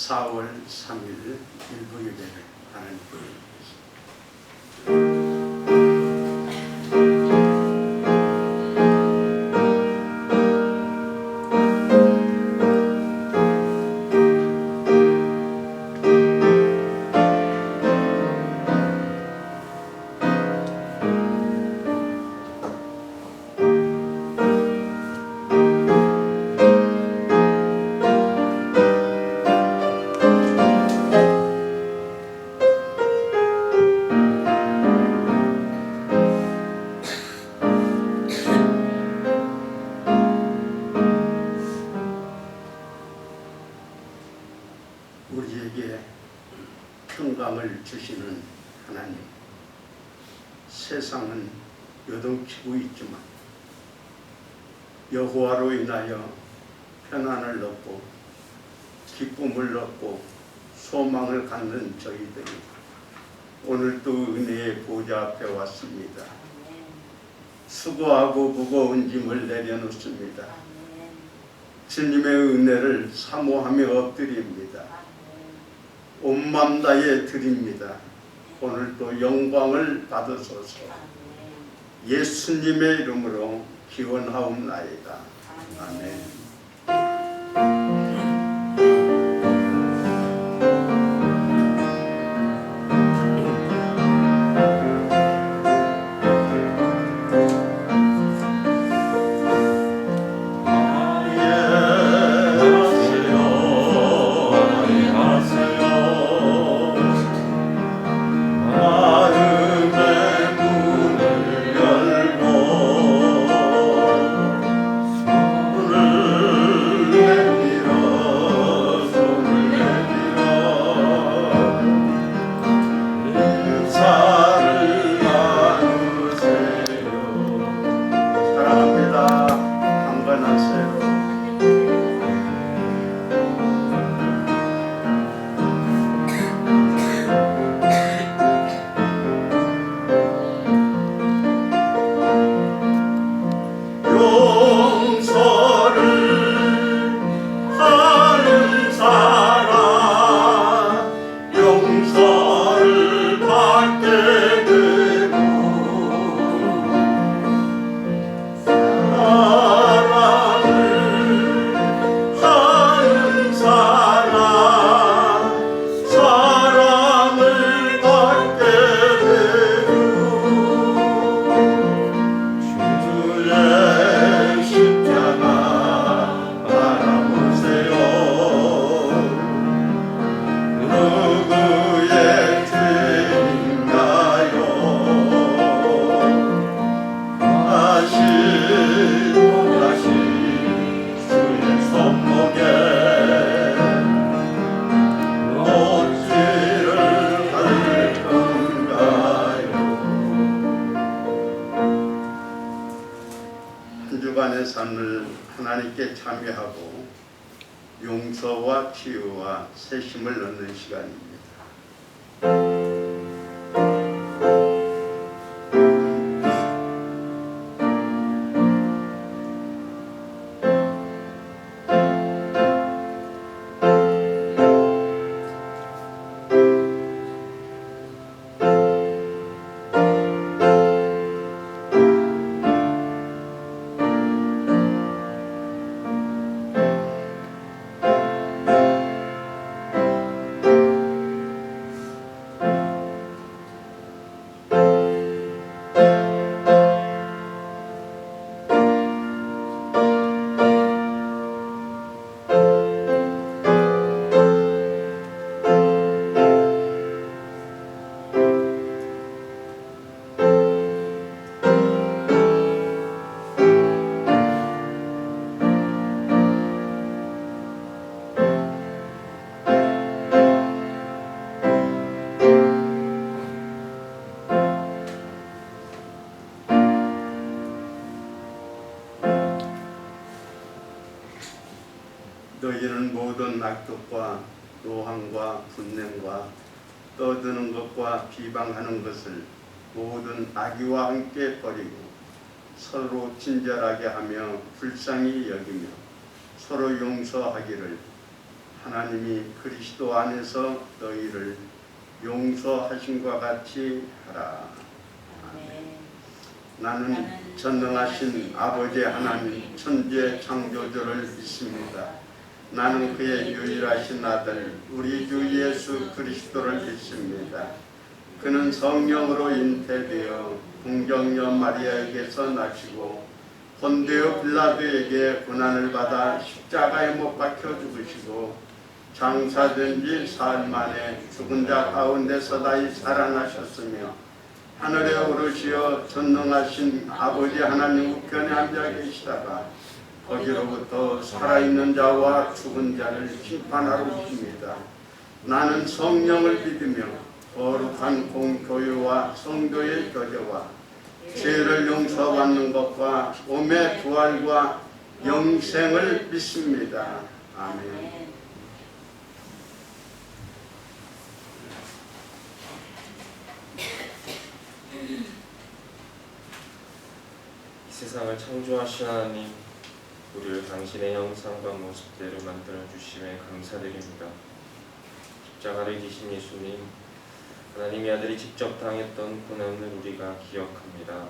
4월 3일 일부 예배를 하는 분입니다. 우리에게 평강을 주시는 하나님, 세상은 요동치고 있지만 여호와로 인하여 평안을 얻고 기쁨을 얻고 소망을 갖는 저희들이 오늘도 은혜의 보좌 앞에 왔습니다. 수고하고 무거운 짐을 내려놓습니다. 주님의 은혜를 사모하며 엎드립니다. 온 맘 다해 드립니다. 오늘도 영광을 받으소서. 예수님의 이름으로 기원하옵나이다. 아멘. 주간의 삶을 하나님께 참여하고 용서와 치유와 새심을 얻는 시간입니다. 너희는 모든 악독과 노함과 분냄과 떠드는 것과 비방하는 것을 모든 악의와 함께 버리고 서로 친절하게 하며 불쌍히 여기며 서로 용서하기를 하나님이 그리스도 안에서 너희를 용서하신과 같이 하라. 아멘. 나는 전능하신 아버지 하나님 천지의 창조주를 믿습니다. 나는 그의 유일하신 아들 우리 주 예수 그리스도를 믿습니다. 그는 성령으로 잉태되어 궁정녀 마리아에게서 나시고 본디오 빌라도에게 고난을 받아 십자가에 못 박혀 죽으시고 장사된 지 사흘 만에 죽은 자 가운데서 다시 살아나셨으며 하늘에 오르시어 전능하신 아버지 하나님 우편에 앉아 계시다가 거기로부터 살아있는 자와 죽은 자를 심판하러 오십니다. 나는 성령을 믿으며 거룩한 공교회와 성도의 교제와 죄를 용서받는 것과 몸의 부활과 영생을 믿습니다. 아멘. 이 세상을 창조하신 하나님, 우리를 당신의 형상과 모습대로 만들어주심에 감사드립니다. 십자가를 지신 예수님, 하나님의 아들이 직접 당했던 고난을 우리가 기억합니다.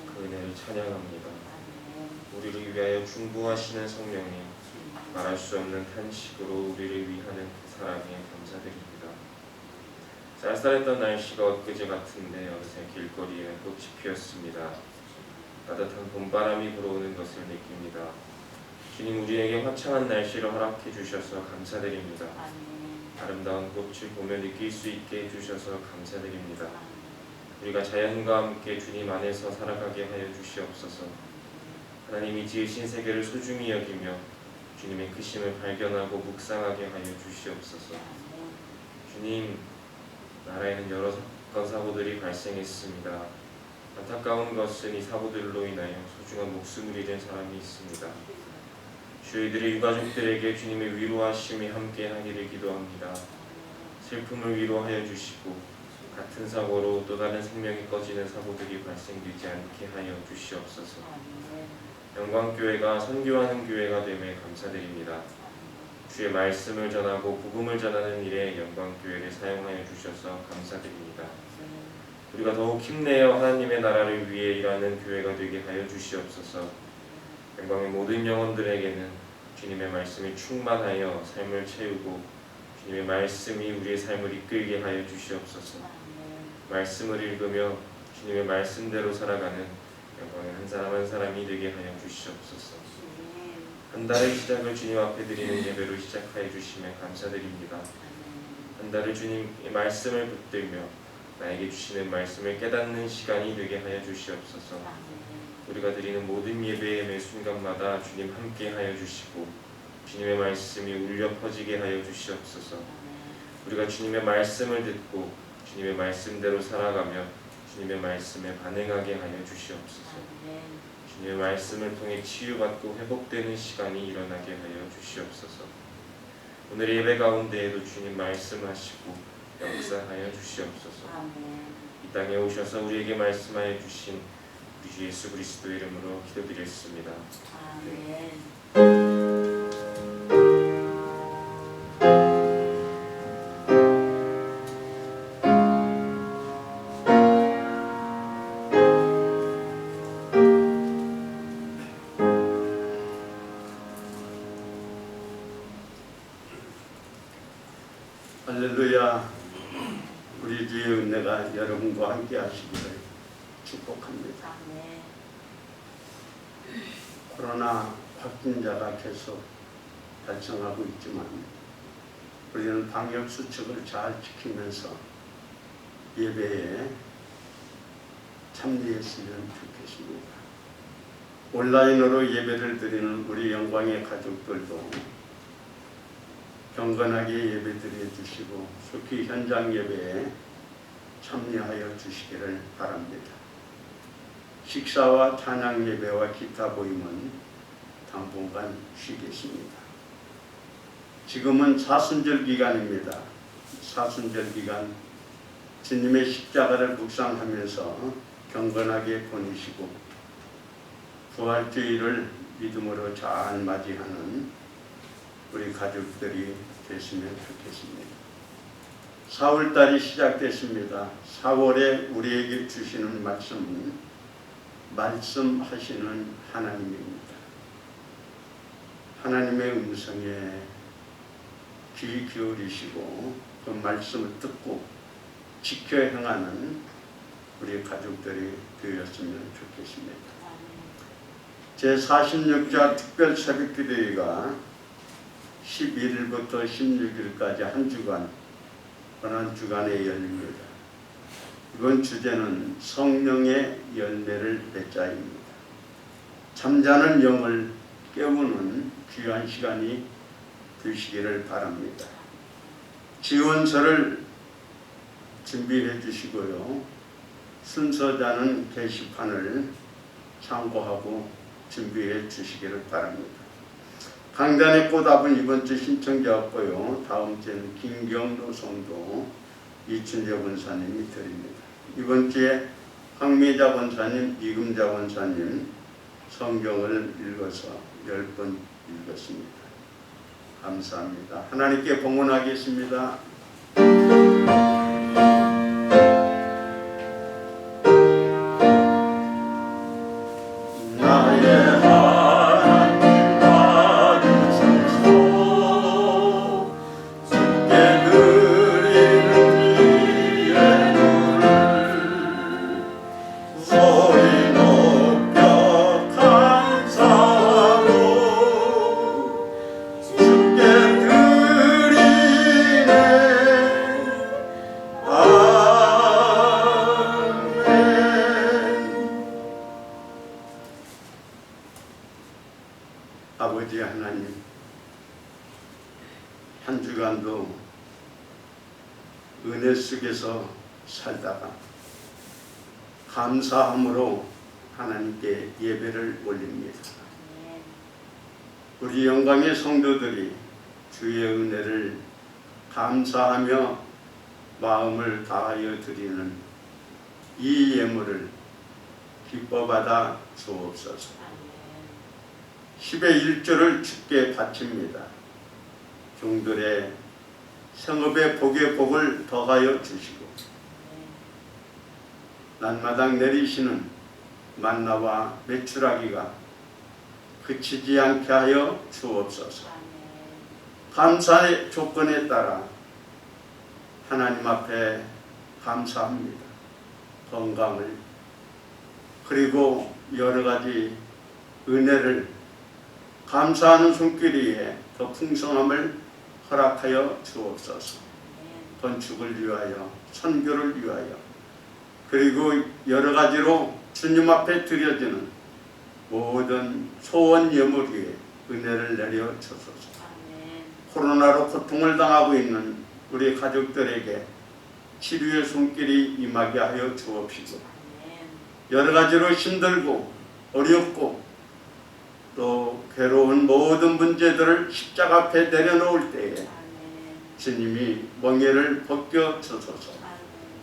그 은혜를 찬양합니다. 우리를 위하여 중보하시는 성령님, 말할 수 없는 탄식으로 우리를 위하는 그 사랑에 감사드립니다. 쌀쌀했던 날씨가 엊그제 같은데 어느새 길거리에 꽃이 피었습니다. 따뜻한 봄바람이 불어오는 것을 느낍니다. 주님, 우리에게 화창한 날씨를 허락해 주셔서 감사드립니다. 아름다운 꽃을 보며 느낄 수 있게 해주셔서 감사드립니다. 우리가 자연과 함께 주님 안에서 살아가게 하여 주시옵소서. 하나님이 지으신 세계를 소중히 여기며 주님의 크심을 발견하고 묵상하게 하여 주시옵소서. 주님, 나라에는 여러 사건 사고들이 발생했습니다. 안타까운 것은 이 사고들로 인하여 소중한 목숨을 잃은 사람이 있습니다. 주의들의 유가족들에게 주님의 위로하심이 함께하기를 기도합니다. 슬픔을 위로하여 주시고 같은 사고로 또 다른 생명이 꺼지는 사고들이 발생되지 않게 하여 주시옵소서. 영광교회가 선교하는 교회가 됨에 감사드립니다. 주의 말씀을 전하고 복음을 전하는 일에 영광교회를 사용하여 주셔서 감사드립니다. 우리가 더욱 힘내어 하나님의 나라를 위해 일하는 교회가 되게 하여 주시옵소서. 영광의 모든 영혼들에게는 주님의 말씀이 충만하여 삶을 채우고 주님의 말씀이 우리의 삶을 이끌게 하여 주시옵소서. 말씀을 읽으며 주님의 말씀대로 살아가는 영광의 한 사람 한 사람이 되게 하여 주시옵소서. 한 달의 시작을 주님 앞에 드리는 예배로 시작하여 주시며 감사드립니다. 한 달을 주님의 말씀을 붙들며 나에게 주시는 말씀을 깨닫는 시간이 되게 하여 주시옵소서. 우리가 드리는 모든 예배의 매 순간마다 주님 함께 하여 주시고 주님의 말씀이 울려 퍼지게 하여 주시옵소서. 우리가 주님의 말씀을 듣고 주님의 말씀대로 살아가며 주님의 말씀에 반응하게 하여 주시옵소서. 주님의 말씀을 통해 치유받고 회복되는 시간이 일어나게 하여 주시옵소서. 오늘 예배 가운데에도 주님 말씀하시고 역사하여 주시옵소서. 이 땅에 오셔서 우리에게 말씀하여 주신 우리 주 예수 그리스도의 이름으로 기도드렸습니다. 아멘. 할렐루야. 우리 주의 은혜가 여러분과 함께 하시기를 축복합니다. 코로나 확진자가 계속 발생하고 있지만 우리는 방역 수칙을 잘 지키면서 예배에 참여했으면 좋겠습니다. 온라인으로 예배를 드리는 우리 영광의 가족들도 경건하게 예배드려 주시고 속히 현장 예배에 참여하여 주시기를 바랍니다. 식사와 찬양 예배와 기타 모임은 당분간 쉬겠습니다. 지금은 사순절 기간입니다. 사순절 기간 주님의 십자가를 묵상하면서 경건하게 보내시고 부활주의를 믿음으로 잘 맞이하는 우리 가족들이 됐으면 좋겠습니다. 4월달이 시작됐습니다. 4월에 우리에게 주시는 말씀은 말씀하시는 하나님입니다. 하나님의 음성에 귀 기울이시고 그 말씀을 듣고 지켜 행하는 우리 가족들이 되었으면 좋겠습니다. 제46자 특별 새벽기도회가 11일부터 16일까지 한 주간 어느 주간에 열립니다. 이번 주제는 성령의 열매를 맺자입니다. 잠자는 영을 깨우는 귀한 시간이 되시기를 바랍니다. 지원서를 준비해 주시고요. 순서자는 게시판을 참고하고 준비해 주시기를 바랍니다. 강단의 꽃합은 이번 주 신청자였고요. 다음 주에는 김경로 성도 이춘재 권사님이 드립니다. 이번 주에 황미자 권사님, 이금자 권사님 성경을 읽어서 10번 읽었습니다. 감사합니다. 하나님께 봉헌하겠습니다. 아버지 하나님, 한 주간도 은혜 속에서 살다가 감사함으로 하나님께 예배를 올립니다. 우리 영광의 성도들이 주의 은혜를 감사하며 마음을 다하여 드리는 이 예물을 기뻐받아 주옵소서. 10의 1조를 주께 바칩니다. 종들의 성읍의 복의 복을 더하여 주시고 날마당 내리시는 만나와 메추라기가 그치지 않게 하여 주옵소서. 감사의 조건에 따라 하나님 앞에 감사합니다. 건강을 그리고 여러 가지 은혜를 감사하는 손길이에 더 풍성함을 허락하여 주옵소서. 건축을 위하여, 선교를 위하여, 그리고 여러 가지로 주님 앞에 드려지는 모든 소원 예물 위에 은혜를 내려 주소서. 코로나로 고통을 당하고 있는 우리 가족들에게 치료의 손길이 임하게 하여 주옵시고, 여러 가지로 힘들고 어렵고 또 괴로운 모든 문제들을 십자가 앞에 내려놓을 때에 주님이 멍에를 벗겨 주소서.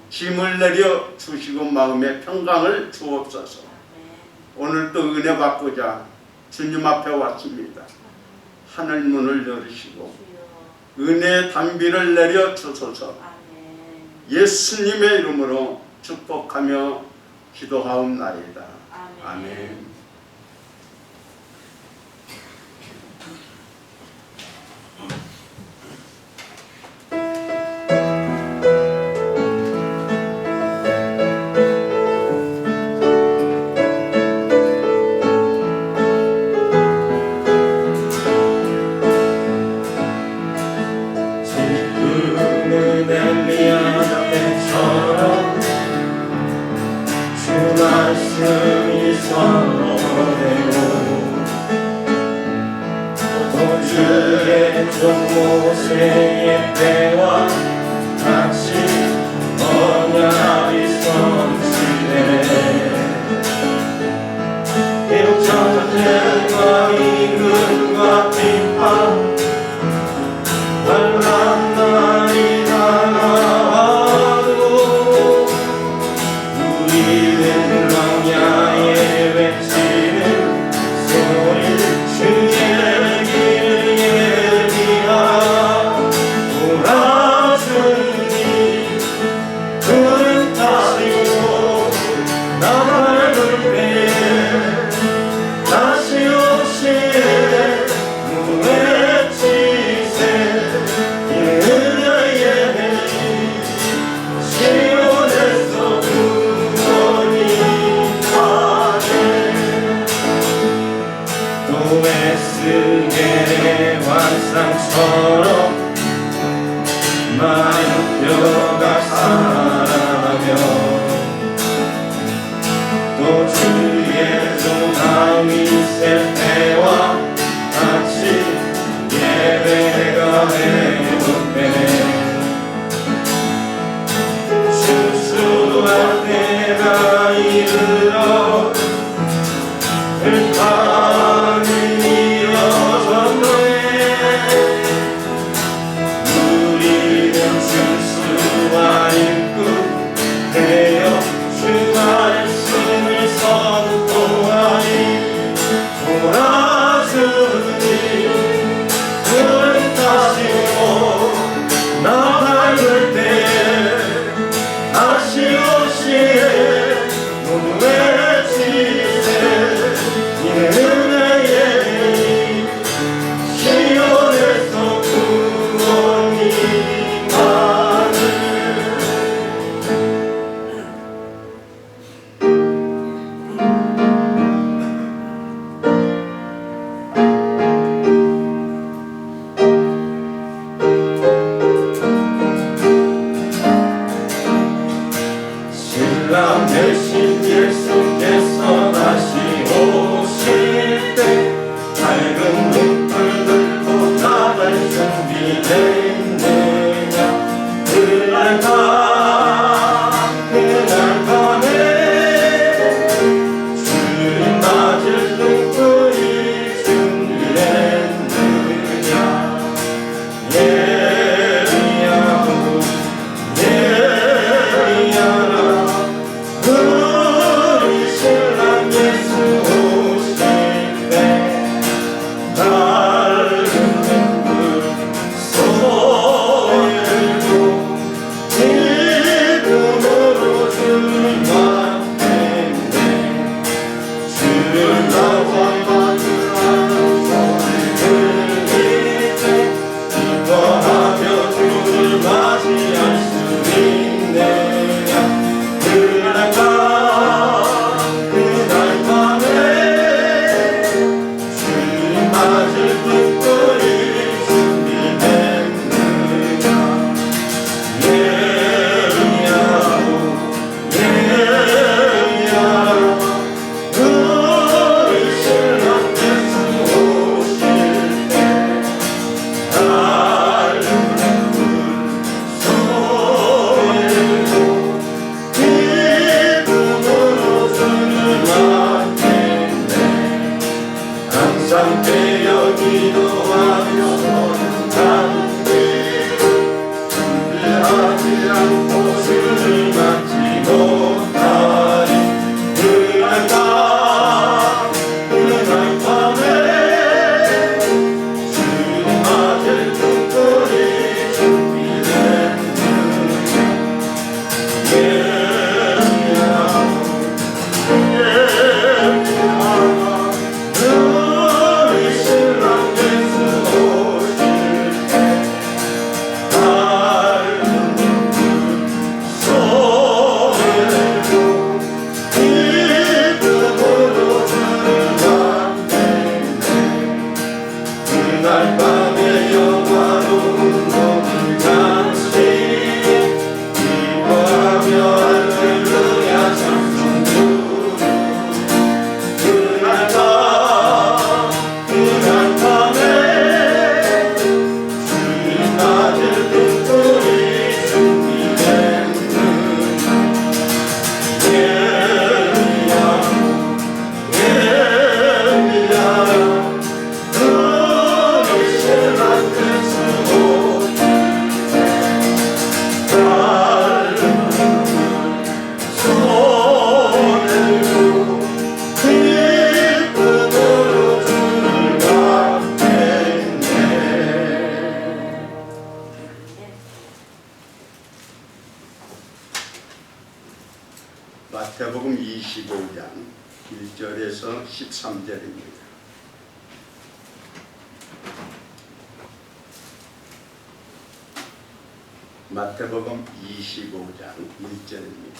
짐을 내려 주시고 마음의 평강을 주옵소서. 오늘도 은혜 받고자 주님 앞에 왔습니다. 하늘 문을 열으시고 은혜의 단비를 내려 주소서. 예수님의 이름으로 축복하며 기도하옵나이다. 아멘. 모세의 때와 같이 언약이 성취되네. 비록 전쟁과 이근과 비판 환난 날이 다가와도 우리는 광야에 외치는 소리 주의 길을 예비하 마태복음 25장 1절에서 13절입니다. 마태복음 25장 1절입니다.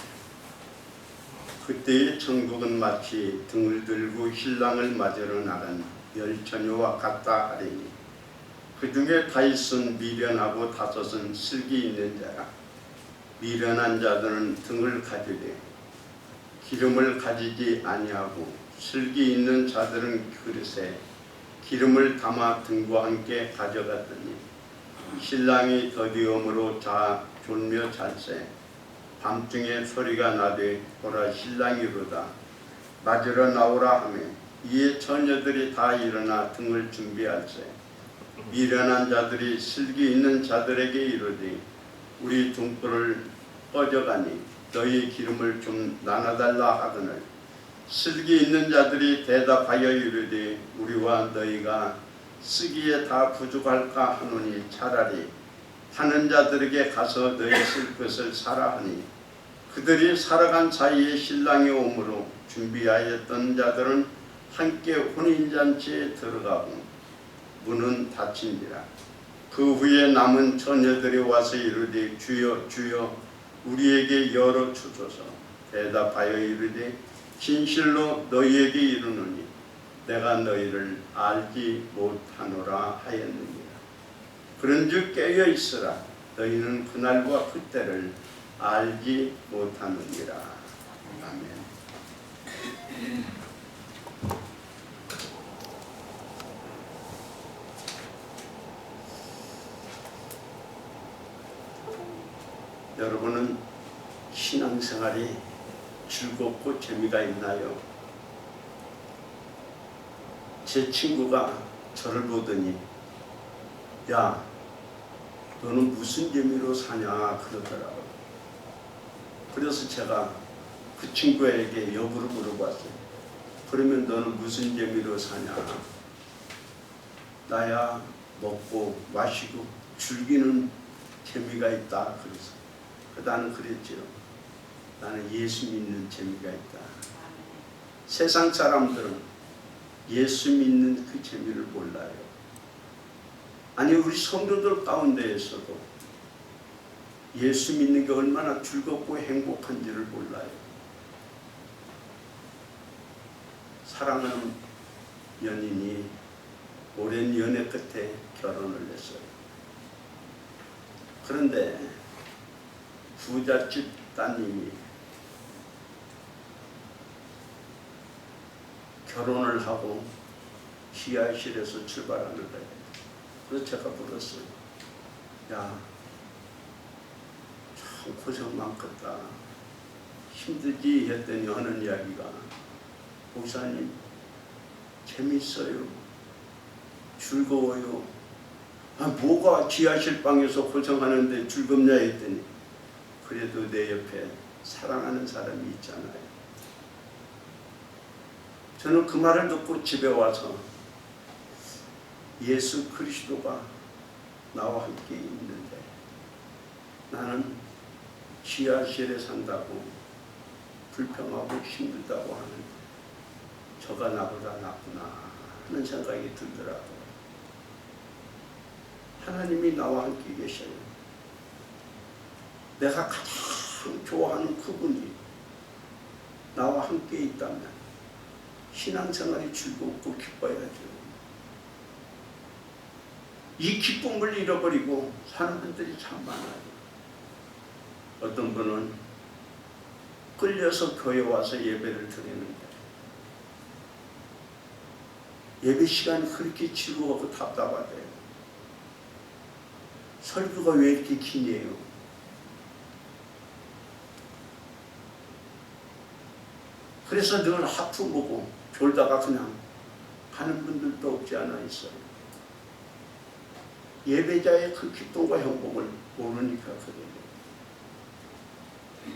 그때의 천국은 마치 등을 들고 신랑을 맞으러 나간 열처녀와 같다 하리니 그 중에 다섯은 미련하고 다섯은 슬기 있는 자라. 미련한 자들은 등을 가지되 기름을 가지지 아니하고 슬기 있는 자들은 그릇에 기름을 담아 등과 함께 가져갔더니 신랑이 더디움으로 졸며 잘세 밤중에 소리가 나되 보라 신랑이 이르다 맞으러 나오라 하며 이에 처녀들이 다 일어나 등을 준비할세 미련한 자들이 슬기 있는 자들에게 이르되 우리 등불을 꺼져가니 너희 기름을 좀 나눠달라 하거늘 슬기 있는 자들이 대답하여 이르되 우리와 너희가 쓰기에 다 부족할까 하노니 차라리 파는 자들에게 가서 너희 쓸 것을 사라 하니 그들이 살아간 사이에 신랑이 오므로 준비하였던 자들은 함께 혼인잔치에 들어가고 문은 닫힌지라. 그 후에 남은 처녀들이 와서 이르되 주여 주여 우리에게 열어 주소서. 대답하여 이르되 진실로 너희에게 이르노니 내가 너희를 알지 못하노라 하였느니라. 그런즉 깨어 있으라. 너희는 그날과 그때를 알지 못하느니라. 아멘. 여러분은 신앙생활이 즐겁고 재미가 있나요? 제 친구가 저를 보더니 야 너는 무슨 재미로 사냐 그러더라고요. 그래서 제가 그 친구에게 역으로 물어봤어요. 그러면 너는 무슨 재미로 사냐? 나야 먹고 마시고 즐기는 재미가 있다. 그래서 나는 그랬죠. 나는 예수 믿는 재미가 있다. 세상 사람들은 예수 믿는 그 재미를 몰라요. 아니 우리 성도들 가운데에서도 예수 믿는 게 얼마나 즐겁고 행복한지를 몰라요. 사랑하는 연인이 오랜 연애 끝에 결혼을 했어요. 그런데 부잣집 따님이 결혼을 하고 지하실에서 출발하는 거예요. 그래서 제가 물었어요. 야, 참 고생 많겠다. 힘들지? 했더니 하는 이야기가 목사님 재밌어요. 즐거워요. 아, 뭐가 지하실 방에서 고생하는데 즐겁냐 했더니 그래도 내 옆에 사랑하는 사람이 있잖아요. 저는 그 말을 듣고 집에 와서 예수 그리스도가 나와 함께 있는데 나는 지하실에 산다고 불평하고 힘들다고 하는데 저가 나보다 낫구나 하는 생각이 들더라고요. 하나님이 나와 함께 계셔요. 내가 가장 좋아하는 그분이 나와 함께 있다면 신앙생활이 즐겁고 기뻐야죠. 이 기쁨을 잃어버리고 사는 분들이 참 많아요. 어떤 분은 끌려서 교회 와서 예배를 드리는데 예배 시간이 그렇게 지루하고 답답하대요. 설교가 왜 이렇게 기네요? 그래서 늘 하프 보고 졸다가 그냥 가는 분들도 없지 않아 있어요. 예배자의 그 기쁨과 행복을 모르니까 그래요.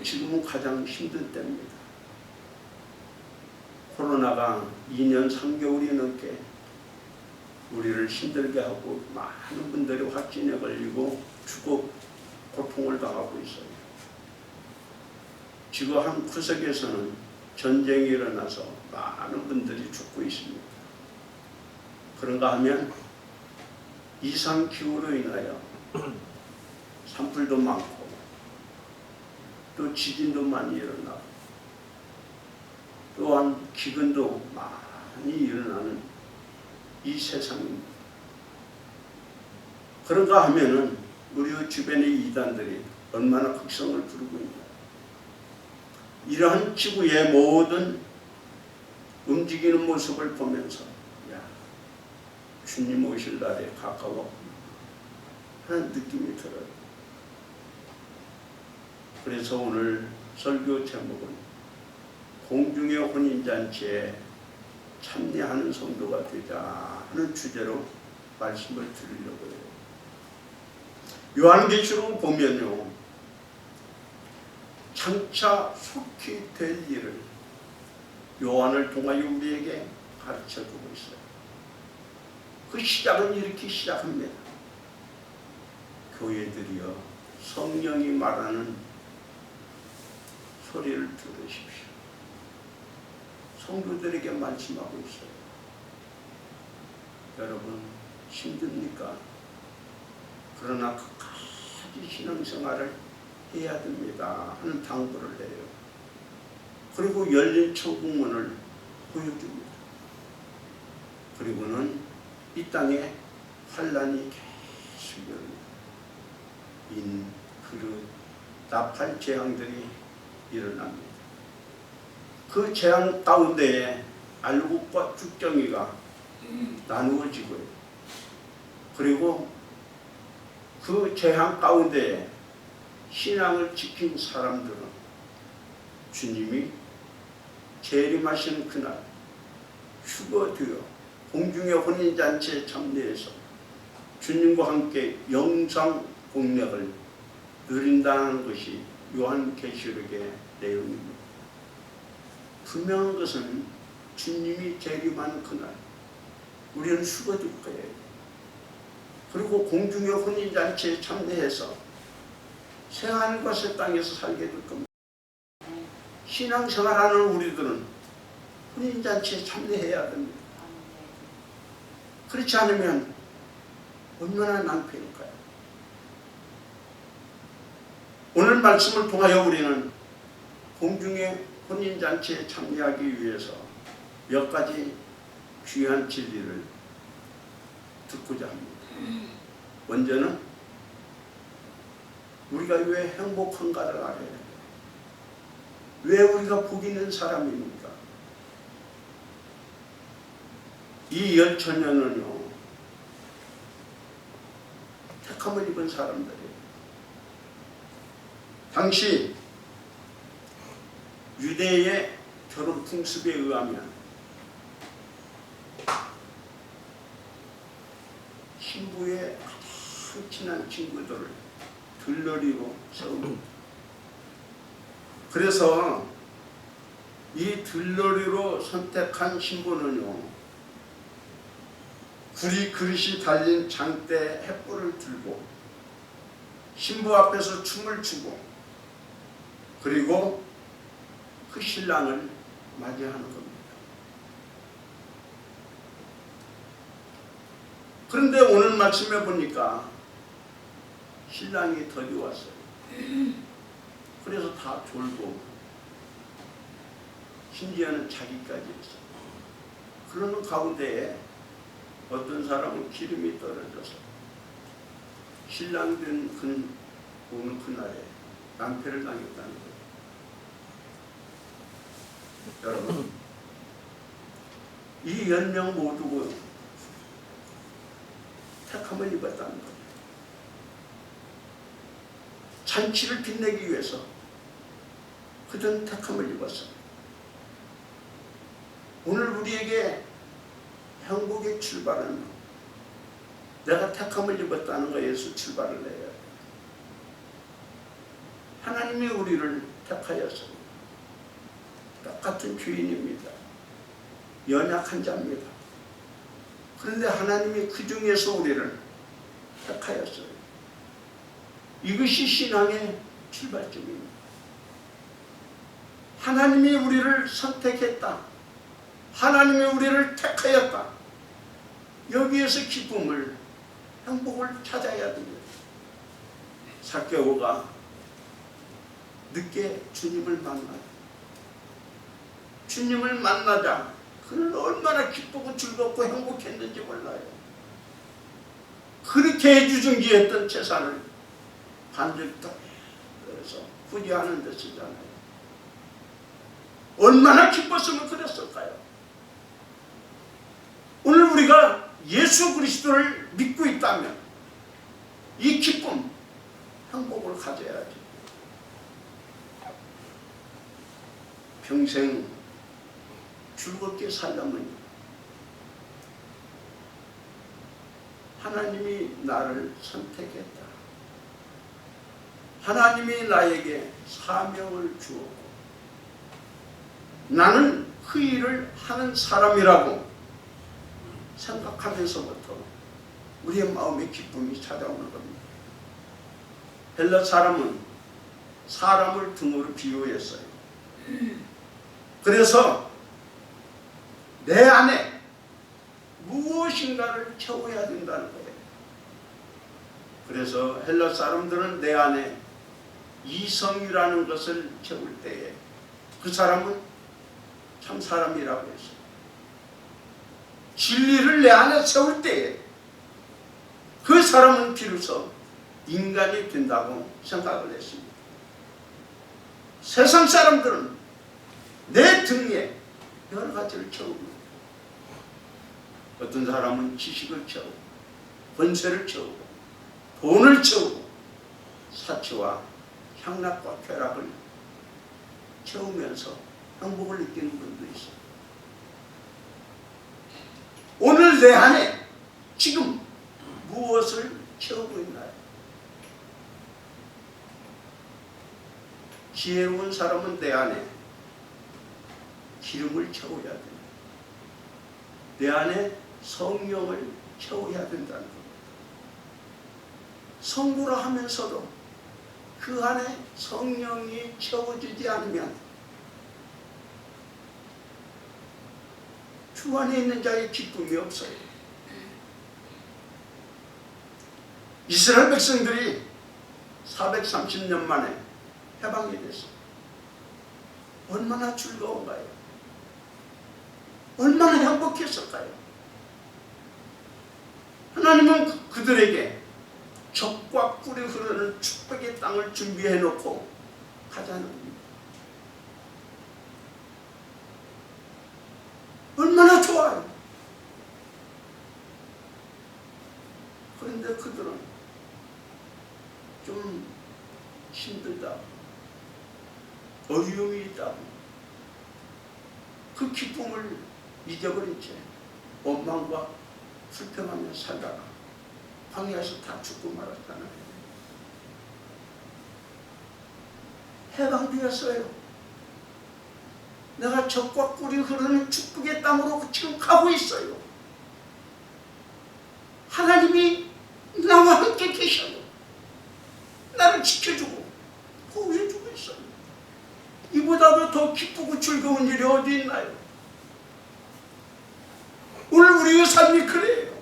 지금은 가장 힘든 때입니다. 코로나가 2년 3개월이 넘게 우리를 힘들게 하고 많은 분들이 확진에 걸리고 죽고 고통을 당하고 있어요. 지구 한 구석에서는 전쟁이 일어나서 많은 분들이 죽고 있습니다. 그런가 하면 이상기후로 인하여 산불도 많고 또 지진도 많이 일어나고 또한 기근도 많이 일어나는 이 세상입니다. 그런가 하면은 우리 주변의 이단들이 얼마나 극성을 부르고 있냐. 이러한 지구의 모든 움직이는 모습을 보면서 야, 주님 오실 날에 가까워 하는 느낌이 들어요. 그래서 오늘 설교 제목은 공중의 혼인잔치에 참여하는 성도가 되자 하는 주제로 말씀을 드리려고 해요. 요한계시록 보면요, 장차 속히 될 일을 요한을 통하여 우리에게 가르쳐주고 있어요. 그 시작은 이렇게 시작합니다. 교회들이여 성령이 말하는 소리를 들으십시오. 성도들에게 말씀하고 있어요. 여러분 힘듭니까? 그러나 끝까지 신앙생활을 해야 됩니다 하는 당부를 해요. 그리고 열린 천국문을 보여줍니다. 그리고는 이 땅에 환란이 계속 일어납니다. 인, 그릇, 나팔 재앙들이 일어납니다. 그 재앙 가운데에 알곡과 쭉정이가 나누어지고요. 그리고 그 재앙 가운데에 신앙을 지킨 사람들은 주님이 재림하시는 그날 휴거되어 공중의 혼인잔치에 참여해서 주님과 함께 영상 공력을 누린다는 것이 요한계시록의 내용입니다. 분명한 것은 주님이 재림하는 그날 우리는 휴거될 거예요. 그리고 공중의 혼인잔치에 참여해서 새하늘과 새 땅에서 살게 될 겁니다. 신앙생활하는 우리들은 혼인잔치에 참여해야 됩니다. 그렇지 않으면 얼마나 낭패일까요? 오늘 말씀을 통하여 우리는 공중의 혼인잔치에 참여하기 위해서 몇 가지 귀한 진리를 듣고자 합니다. 먼저는 우리가 왜 행복한가를 알아야 해요. 왜 우리가 복 있는 사람입니까? 이 열처녀는요, 택함을 입은 사람들이에요. 당시 유대의 결혼 풍습에 의하면 신부의 아주 친한 친구들을 들러리로 세웁니다. 그래서 이 들러리로 선택한 신부는요, 구리 그릇이 달린 장대에 횃불을 들고 신부 앞에서 춤을 추고 그리고 그 신랑을 맞이하는 겁니다. 그런데 오늘 말씀해 보니까 신랑이 더디왔어요. 그래서 다 졸고 심지어는 자기까지 했어요. 그러는 가운데에 어떤 사람은 기름이 떨어져서 신랑 된 오는 그날에 낭패를 당했다는 거예요. 여러분, 이 10명 모두 택함을 입었다는 거예요. 잔치를 빛내기 위해서 그들은 택함을 입었어요. 오늘 우리에게 행복의 출발은 내가 택함을 입었다는 것에서 출발을 해야 해요. 하나님이 우리를 택하였습니다. 똑같은 주인입니다. 연약한 자입니다. 그런데 하나님이 그 중에서 우리를 택하였어요. 이것이 신앙의 출발점입니다. 하나님이 우리를 선택했다. 하나님이 우리를 택하였다. 여기에서 기쁨을, 행복을 찾아야 됩니다. 삭개오가 늦게 주님을 만나자 그는 얼마나 기쁘고 즐겁고 행복했는지 몰라요. 그렇게 해주중지했던 재산을 반절 더해서 후지하는 데 쓰잖아요. 얼마나 기뻤으면 그랬을까요? 오늘 우리가 예수 그리스도를 믿고 있다면 이 기쁨, 행복을 가져야지. 평생 즐겁게 살려면 하나님이 나를 선택했다. 하나님이 나에게 사명을 주었고 나는 그 일을 하는 사람이라고 생각하면서부터 우리의 마음에 기쁨이 찾아오는 겁니다. 헬라 사람은 사람을 등으로 비유했어요. 그래서 내 안에 무엇인가를 채워야 된다는 거예요. 그래서 헬라 사람들은 내 안에 이성이라는 것을 채울 때에 그 사람은 참 사람이라고 했어요. 진리를 내 안에 채울 때에 그 사람은 비로소 인간이 된다고 생각을 했습니다. 세상 사람들은 내 등에 여러 가지를 채웁니다. 어떤 사람은 지식을 채우고 권세를 채우고 돈을 채우고 사치와 향락과 쾌락을 채우면서 행복을 느끼는 분도 있어요. 오늘 내 안에 지금 무엇을 채우고 있나요? 지혜로운 사람은 내 안에 기름을 채워야 됩니다. 내 안에 성령을 채워야 된다는 겁니다. 성부라 하면서도 그 안에 성령이 채워지지 않으면 주 안에 있는 자의 기쁨이 없어요. 이스라엘 백성들이 430년 만에 해방이 됐어요. 얼마나 즐거운가요? 얼마나 행복했을까요? 하나님은 그들에게 젖과 꿀이 흐르는 축복의 땅을 준비해 놓고 가자는 겁니다. 얼마나 좋아요. 그런데 그들은 좀 힘들다, 어려움이 있다고 그 기쁨을 잊어버린 채 원망과 불평하며 살다가 광야에서 다 죽고 말았잖아요. 해방되었어요. 내가 젖과 꿀이 흐르는 축복의 땅으로 지금 가고 있어요. 하나님이 나와 함께 계셔요. 나를 지켜주고 보호해주고 있어요. 이보다도 더 기쁘고 즐거운 일이 어디 있나요? 오늘 우리의 삶이 그래요.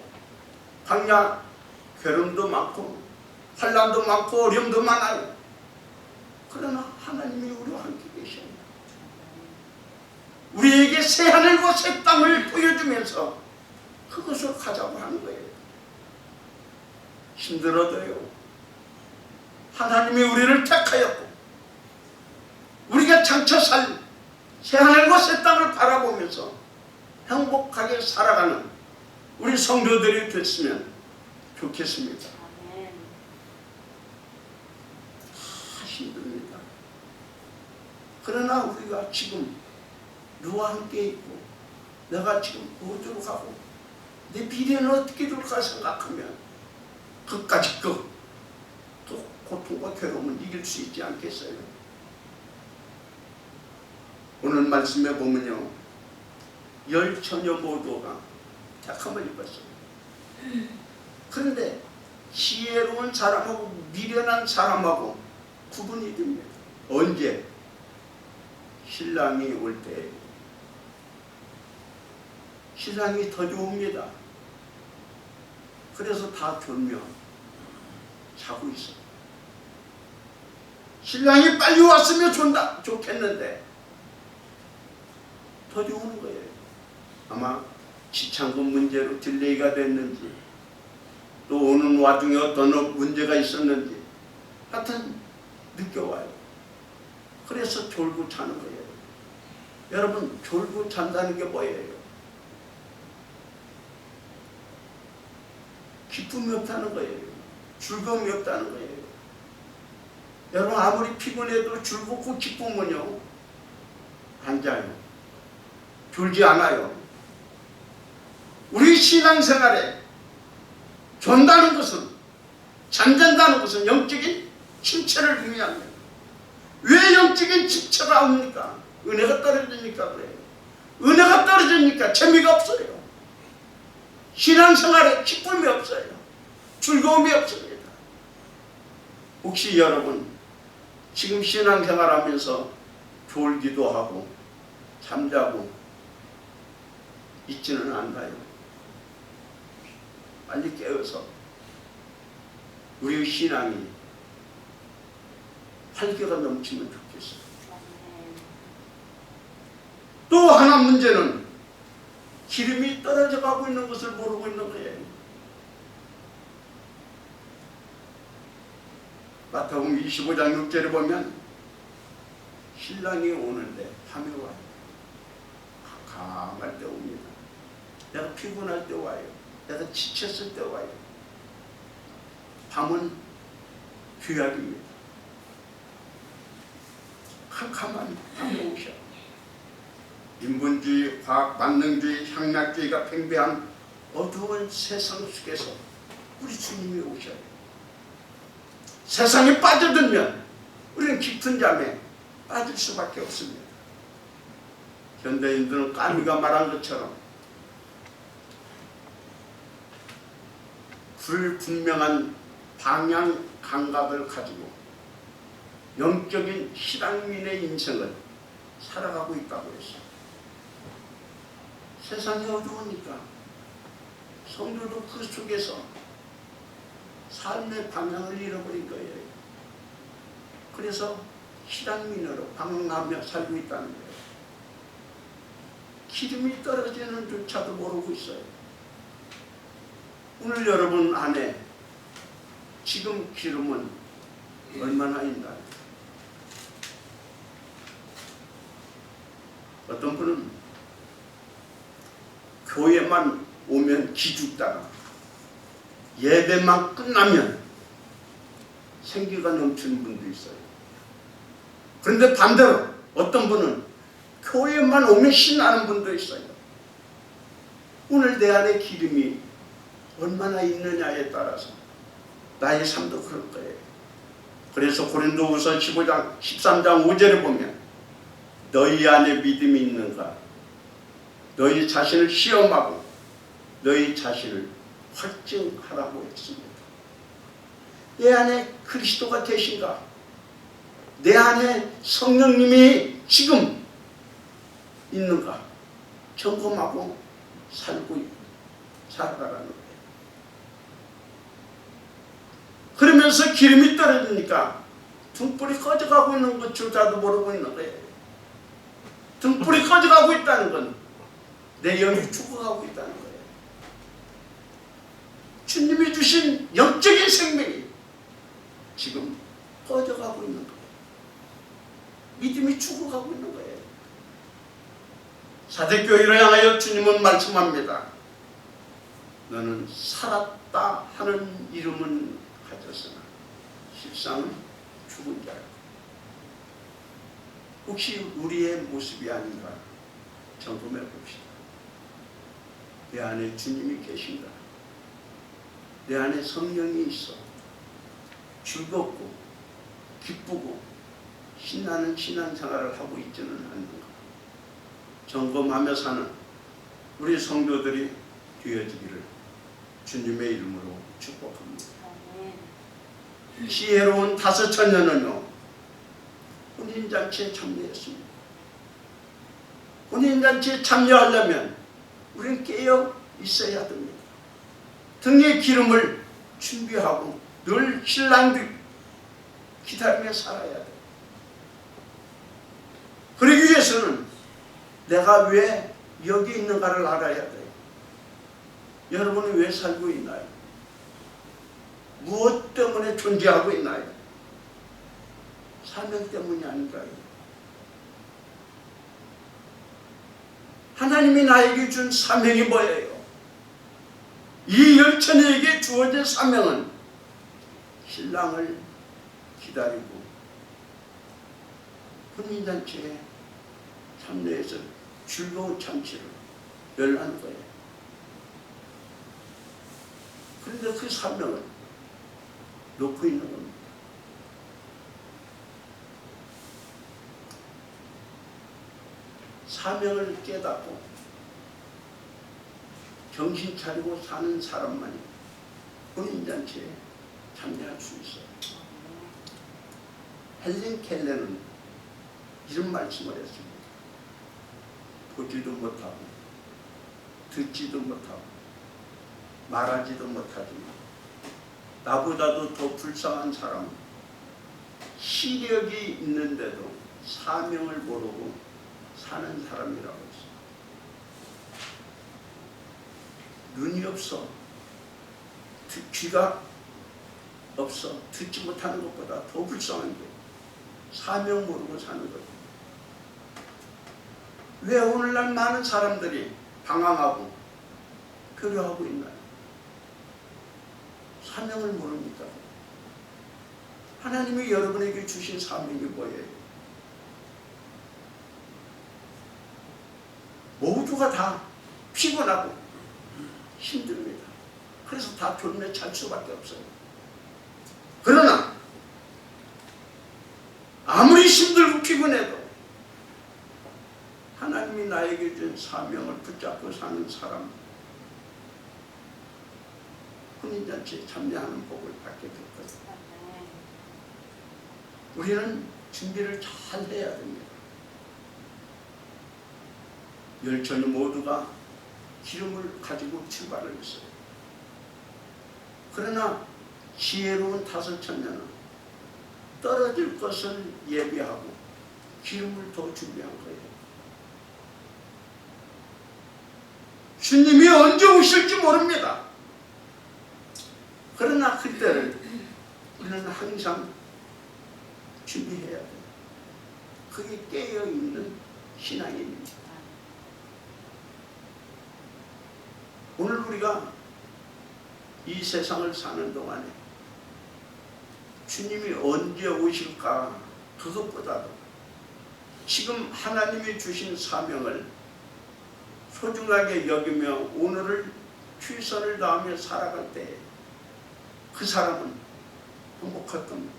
광야 괴로움도 많고 환난도 많고 어려움도 많아요. 그러나 하나님이 우리와 함께 계셔요. 우리에게 새 하늘과 새 땅을 보여주면서 그것을 가자고 하는 거예요. 힘들어도요, 하나님이 우리를 택하였고 우리가 장차 살 새 하늘과 새 땅을 바라보면서 행복하게 살아가는 우리 성도들이 됐으면 좋겠습니다. 다 힘듭니다. 그러나 우리가 지금 누와 함께 있고 내가 지금 어디로 가고 내 미래는 어떻게 될까 생각하면 그까짓 또 고통과 괴로움을 이길 수 있지 않겠어요? 오늘 말씀에 보면요, 10처녀 모두가 택함을 입었어요. 그런데 지혜로운 사람하고 미련한 사람하고 구분이 됩니다. 언제? 신랑이 올 때 신랑이 더 좋습니다. 그래서 다 졸며 자고 있어. 신랑이 빨리 왔으면 좋겠는데 더 좋은 거예요. 아마 지창금 문제로 딜레이가 됐는지 또 오는 와중에 어떤 문제가 있었는지 하여튼 늦게 와요. 그래서 졸고 자는 거예요. 여러분, 졸고 잔다는 게 뭐예요? 기쁨이 없다는 거예요. 즐거움이 없다는 거예요. 여러분, 아무리 피곤해도 즐겁고 기쁘면요 안 자요. 졸지 않아요. 우리 신앙생활에 존다는 것은, 잠잔다는 것은 영적인 침체를 의미합니다. 왜 영적인 침체가 옵니까? 은혜가 떨어지니까 그래요. 은혜가 떨어지니까 재미가 없어요. 신앙생활에 기쁨이 없어요. 즐거움이 없습니다. 혹시 여러분 지금 신앙생활하면서 졸기도 하고 잠자고 있지는 않나요? 빨리 깨어서 우리의 신앙이 활기가 넘치면 좋겠어요. 또 하나 문제는 기름이 떨어져 가고 있는 것을 모르고 있는 거예요. 마태복음 25장 6절에 보면 신랑이 오는데 밤에 와요. 캄캄할 때 옵니다. 내가 피곤할 때 와요. 내가 지쳤을 때 와요. 밤은 귀약입니다. 캄캄한 밤에 오셔. 인본주의, 과학, 만능주의, 향락주의가 팽배한 어두운 세상 속에서 우리 주님이 오셔요. 세상에 빠져들면 우리는 깊은 잠에 빠질 수밖에 없습니다. 현대인들은 까미가 말한 것처럼 불분명한 방향 감각을 가지고 영적인 실향민의 인생을 살아가고 있다고 했어요. 세상이 어두우니까 성도도 그 속에서 삶의 방향을 잃어버린 거예요. 그래서 실향민으로 방황하며 살고 있다는 거예요. 기름이 떨어지는 조차도 모르고 있어요. 오늘 여러분 안에 지금 기름은 얼마나 있나요? 어떤 분은 교회만 오면 기죽다가 예배만 끝나면 생기가 넘치는 분도 있어요. 그런데 반대로 어떤 분은 교회만 오면 신나는 분도 있어요. 오늘 내 안에 기름이 얼마나 있느냐에 따라서 나의 삶도 그럴 거예요. 그래서 고린도후서 13장 5절에 보면 너희 안에 믿음이 있는가? 너희 자신을 시험하고 너희 자신을 확증하라고 했습니다. 내 안에 그리스도가 계신가? 내 안에 성령님이 지금 있는가? 점검하고 살아가라는 거예요. 그러면서 기름이 떨어지니까 등불이 꺼져가고 있는 것조차도 모르고 있는 거예요. 등불이 꺼져가고 있다는 건 내 영이 죽어가고 있다는 거예요. 주님이 주신 영적인 생명이 지금 꺼져가고 있는 거예요. 믿음이 죽어가고 있는 거예요. 사대교회를 향하여 주님은 말씀합니다. 너는 살았다 하는 이름은 가졌으나 실상은 죽은 자야. 혹시 우리의 모습이 아닌가 점검해 봅시다. 내 안에 주님이 계신가? 내 안에 성령이 있어 즐겁고 기쁘고 신나는 신앙생활을 하고 있지는 않는가? 점검하며 사는 우리 성도들이 되어지기를 주님의 이름으로 축복합니다. 지혜로운 5처녀는요 혼인잔치에 참여했습니다. 혼인잔치에 참여하려면 우리는 깨어 있어야 됩니다. 등에 기름을 준비하고 늘 신랑들 기다리며 살아야 돼요. 그러기 위해서는 내가 왜 여기 있는가를 알아야 돼요. 여러분은 왜 살고 있나요? 무엇 때문에 존재하고 있나요? 사명 때문이 아닌가요? 하나님이 나에게 준 사명이 뭐예요? 이 열처녀에게 주어진 사명은 신랑을 기다리고 혼인잔치에 참여해서 즐거운 잔치를 열라는 거예요. 그런데 그 사명을 놓고 있는 겁니다. 사명을 깨닫고 정신 차리고 사는 사람만이 혼인잔치에 참여할 수 있어요. 헬렌 켈러는 이런 말씀을 했습니다. 보지도 못하고 듣지도 못하고 말하지도 못하지만 나보다도 더 불쌍한 사람은 시력이 있는데도 사명을 모르고 사는 사람이라고 했어요. 눈이 없어, 귀가 없어, 듣지 못하는 것보다 더 불쌍한 게 사명 모르고 사는 거예요. 왜 오늘날 많은 사람들이 방황하고 표류하고 있나요? 사명을 모릅니까? 하나님이 여러분에게 주신 사명이 뭐예요? 모두가 다 피곤하고 힘듭니다. 그래서 다 졸며 잘 수밖에 없어요. 그러나 아무리 힘들고 피곤해도 하나님이 나에게 준 사명을 붙잡고 사는 사람, 혼인잔치에 참여하는 복을 받게 될 거예요. 우리는 준비를 잘 해야 됩니다. 열처녀 모두가 기름을 가지고 출발을 했어요. 그러나 지혜로운 다섯 처녀는 떨어질 것을 예비하고 기름을 더 준비한 거예요. 주님이 언제 오실지 모릅니다. 그러나 그때를 우리는 항상 준비해야 돼요. 그게 깨어있는 신앙입니다. 오늘 우리가 이 세상을 사는 동안에 주님이 언제 오실까, 그것보다도 지금 하나님이 주신 사명을 소중하게 여기며 오늘을 최선을 다하며 살아갈 때 그 사람은 행복할 겁니다.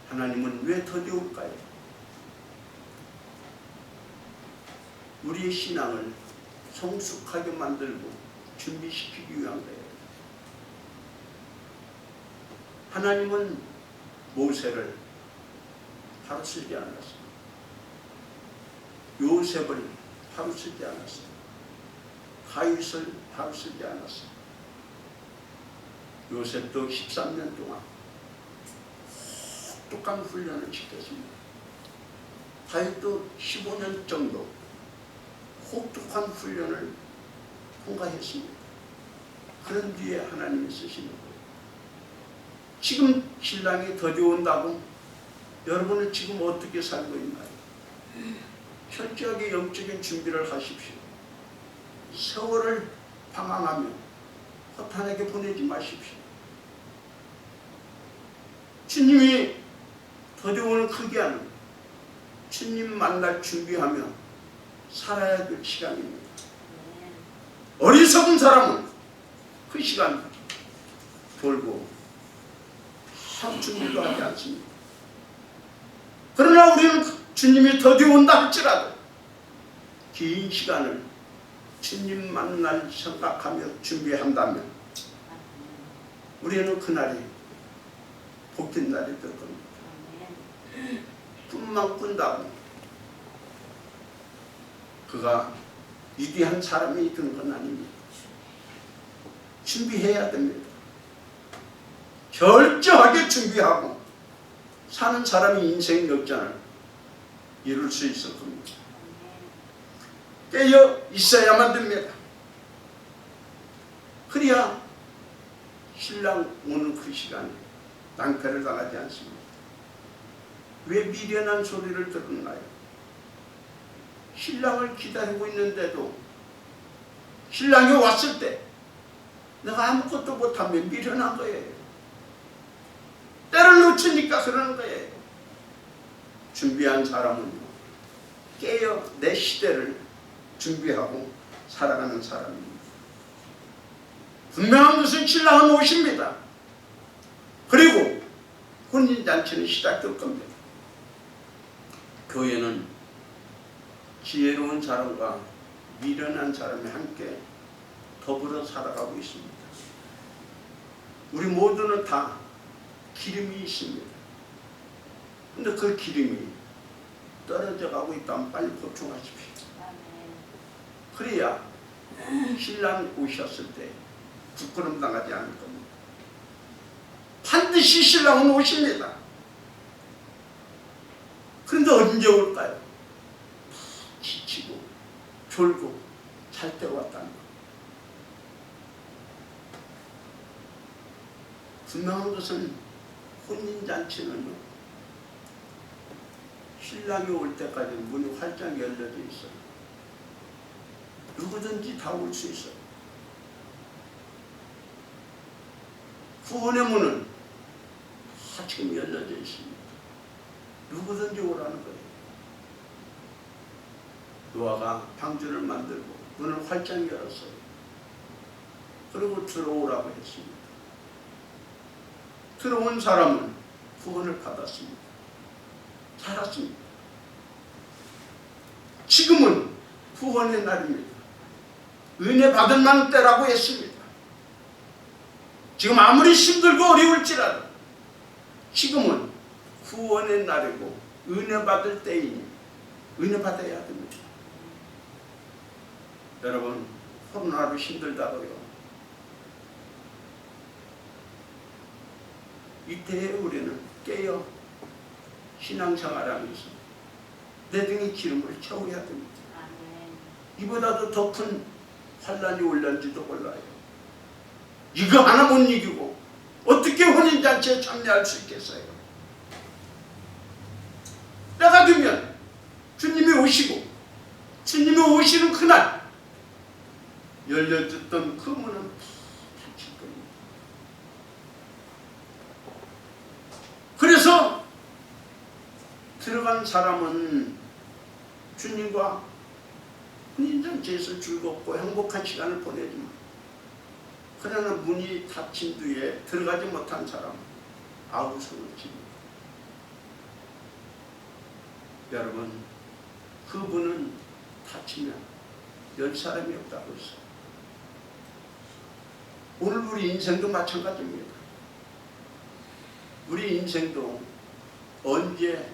하나님은 왜 더디울까요? 우리의 신앙을 성숙하게 만들고 준비시키기 위한 거예요. 하나님은 모세를 바로 쓰지 않았어요. 요셉을 바로 쓰지 않았어요. 다윗을 바로 쓰지 않았어요. 요셉도 13년 동안 혹독한 훈련을 시켰습니다. 다윗도 15년 정도 혹독한 훈련을 통과했습니다. 그런 뒤에 하나님이 쓰시는 거예요. 지금 신랑이 더디온다고 여러분은 지금 어떻게 살고 있나요? 철저하게 영적인 준비를 하십시오. 세월을 방황하며 허탄하게 보내지 마십시오. 주님이 더디오는 그 기한은 주님 만날 준비하며 살아야 될 시간입니다. 어리석은 사람은 그 시간 돌고 참 준비도 하지 않습니다. 그러나 우리는 주님이 더디온다 할지라도 긴 시간을 주님 만날 생각하며 준비한다면 우리는 그날이 복된 날이 될 겁니다. 꿈만 꾼다고 그가 위대한 사람이 되는 건 아닙니다. 준비해야 됩니다. 결정하게 준비하고 사는 사람이 인생 역전을 이룰 수 있을 겁니다. 깨어 있어야만 됩니다. 그래야 신랑 오는 그 시간에 낭패를 당하지 않습니다. 왜 미련한 소리를 들었나요? 신랑을 기다리고 있는데도 신랑이 왔을 때 내가 아무것도 못하면 미련한 거예요. 때를 놓치니까 그러는 거예요. 준비한 사람은요, 깨어 내 시대를 준비하고 살아가는 사람입니다. 분명한 것은 신랑은 오십니다. 그리고 혼인잔치는 시작될 겁니다. 교회는 지혜로운 사람과 미련한 사람이 함께 더불어 살아가고 있습니다. 우리 모두는 다 기름이 있습니다. 근데 그 기름이 떨어져 가고 있다면 빨리 보충하십시오. 그래야 신랑 오셨을 때 부끄럼 당하지 않을 겁니다. 반드시 신랑은 오십니다. 그런데 언제 올까요? 지치고 졸고 잘 때 왔다는 거. 분명한 것은 혼인잔치는요, 신랑이 올 때까지 문이 활짝 열려져 있어요. 누구든지 다 올 수 있어요. 구원의 문은 다 지금 열려져 있습니다. 누구든지 오라는 거예요. 노아가 방주를 만들고 문을 활짝 열었어요. 그리고 들어오라고 했습니다. 들어온 사람은 구원을 받았습니다. 살았습니다. 지금은 구원의 날입니다. 은혜 받을 만한 때라고 했습니다. 지금 아무리 힘들고 어려울지라도 지금은 구원의 날이고 은혜 받을 때이니 은혜 받아야 됩니다. 여러분, 코로나로 힘들다고요. 이때에 우리는 깨어 신앙생활하면서 내 등에 기름을 채워야 됩니다. 이보다도 더 큰 환란이 올는지도 몰라요. 이거 하나 못 이기고 어떻게 혼인잔치에 참여할 수 있겠어요? 때가 되면 주님이 오시고 주님이 오시는 그날 열려졌던 그 문은 닫힐 겁니다. 그래서 들어간 사람은 주님과 혼인잔치에서 즐겁고 행복한 시간을 보내지만, 그러나 문이 닫힌 뒤에 들어가지 못한 사람은 아우성을 칩니다. 여러분, 그 문은 닫히면 열 사람이 없다고 했어요. 오늘 우리 인생도 마찬가지입니다. 우리 인생도 언제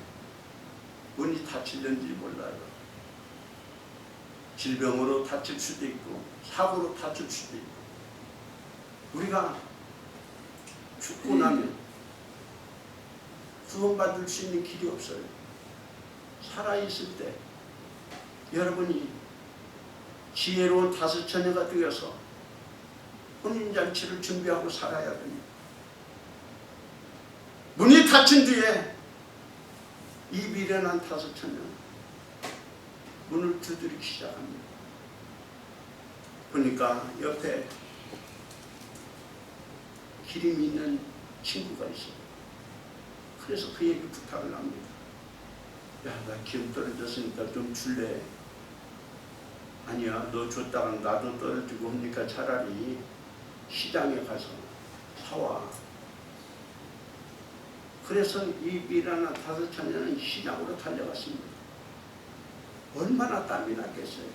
문이 닫힐는지 몰라요. 질병으로 다칠 수도 있고 사고로 다칠 수도 있고, 우리가 죽고 나면 구원받을 수 있는 길이 없어요. 살아있을 때 여러분이 지혜로운 다섯 처녀가 되어서 혼인잔치를 준비하고 살아야 됩니다. 문이 닫힌 뒤에 이 미련한 다섯 처녀는 문을 두드리기 시작합니다. 보니까 옆에 기름이 있는 친구가 있어요. 그래서 그에게 부탁을 합니다. 야, 나 기름 떨어졌으니까 좀 줄래? 아니야, 너 줬다가 나도 떨어지고 하니까 차라리 시장에 가서 사와. 그래서 이 미련한 다섯 처녀는 시장으로 달려갔습니다. 얼마나 땀이 났겠어요.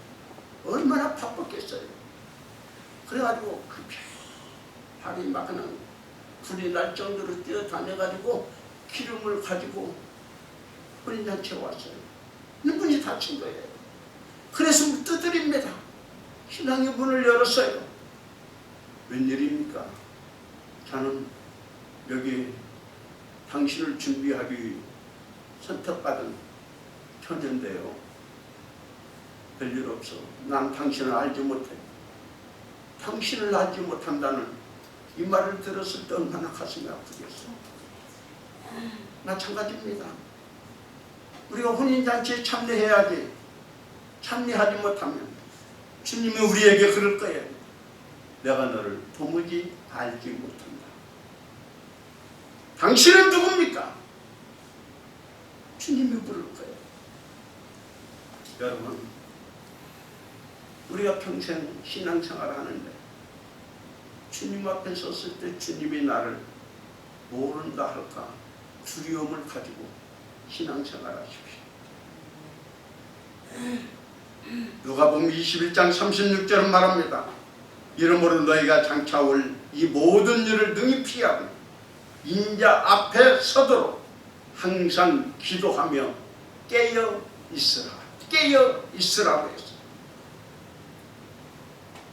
얼마나 바빴겠어요. 그래가지고 그 발이 막 그냥 불이 날 정도로 뛰어다녀가지고 기름을 가지고 혼인잔치에 왔어요. 문이 닫힌 거예요. 그래서 두드립니다. 신앙의 문을 열었어요. 웬일입니까? 저는 여기 당신을 준비하기 위해 선택받은 처녀인데요. 별일 없어. 난 당신을 알지 못해. 당신을 알지 못한다는 이 말을 들었을 때 얼마나 가슴이 아프겠어. 마찬가지입니다. 우리가 혼인잔치에 참여해야지. 참여하지 못하면 주님이 우리에게 그럴 거예요. 내가 너를 도무지 알지 못한다. 당신은 누굽니까? 주님이 부를 거예요. 여러분, 우리가 평생 신앙생활을 하는데 주님 앞에 섰을 때 주님이 나를 모른다 할까 두려움을 가지고 신앙생활 하십시오. 누가복음 21장 36절은 말합니다. 이러므로 너희가 장차 올 이 모든 일을 능히 피하고 인자 앞에 서도록 항상 기도하며 깨어 있으라. 깨어 있으라고 했어요.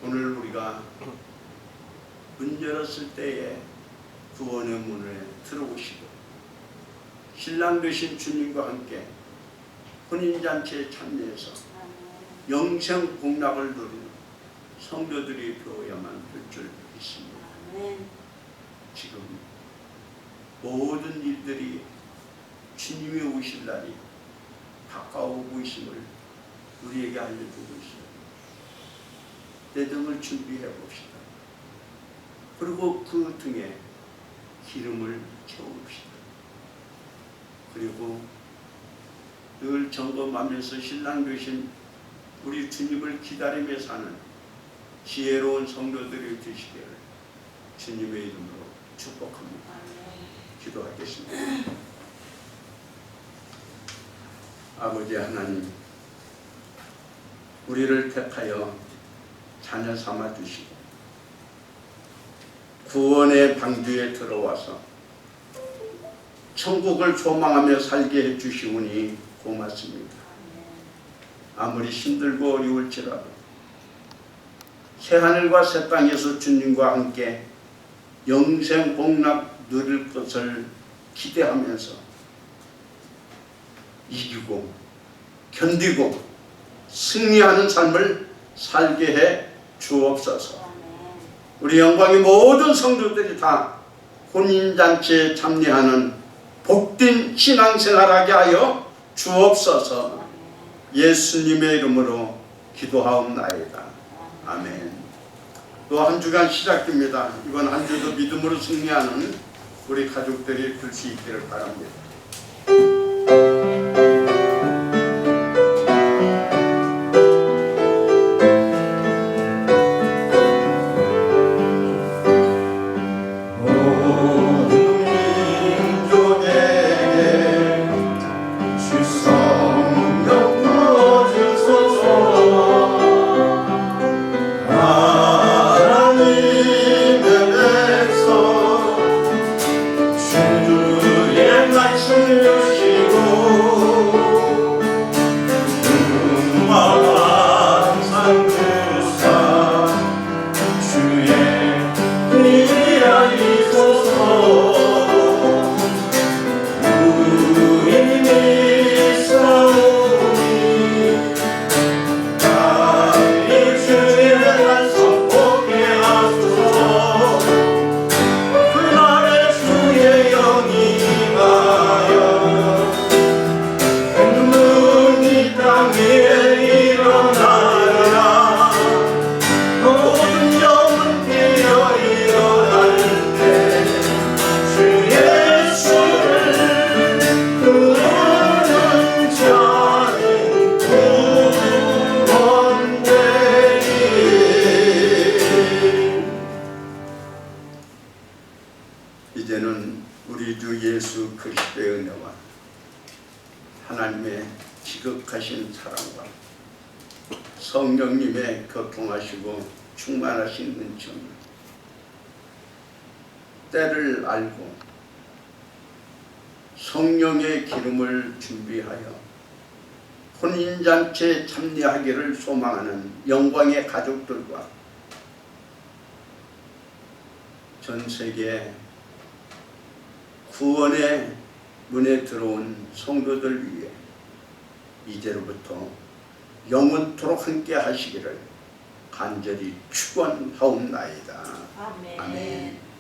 오늘 우리가 문 열었을 때에 구원의 문에 들어오시고 신랑 되신 주님과 함께 혼인잔치에 참여해서 영생 복락을 누리는 성도들이 되어야만 될 줄 믿습니다. 지금 모든 일들이 주님이 오실 날이 가까워오고 있음을 우리에게 알려주고 있어요. 내 등을 준비해 봅시다. 그리고 그 등에 기름을 채워봅시다. 그리고 늘 점검하면서 신랑 되신 우리 주님을 기다리며 사는 지혜로운 성도들이 되시기를 주님의 이름으로 축복합니다. 기도하겠습니다. 아버지 하나님, 우리를 택하여 자녀 삼아 주시고 구원의 방주에 들어와서 천국을 소망하며 살게 해주시오니 고맙습니다. 아무리 힘들고 어려울지라도 새하늘과 새 땅에서 주님과 함께 영생 복락 누릴 것을 기대하면서 이기고 견디고 승리하는 삶을 살게 해 주옵소서. 우리 영광의 모든 성도들이 다 혼인잔치에 참여하는 복된 신앙생활하게 하여 주옵소서. 예수님의 이름으로 기도하옵나이다. 아멘. 또 한 주간 시작됩니다. 이번 한 주도 믿음으로 승리하는 우리 가족들이 될 수 있기를 바랍니다. 이제는 우리 주 예수 그리스도의 은혜와 하나님의 지극하신 사랑과 성령님의 교통하시고 충만하신 은총을 때를 알고 성령의 기름을 준비하여 혼인잔치에 참여하기를 소망하는 영광의 가족들과 전 세계 구원의 문에 들어온 성도들 위해 이제로부터 영원토록 함께 하시기를 간절히 축원하옵나이다. 아멘. 아멘.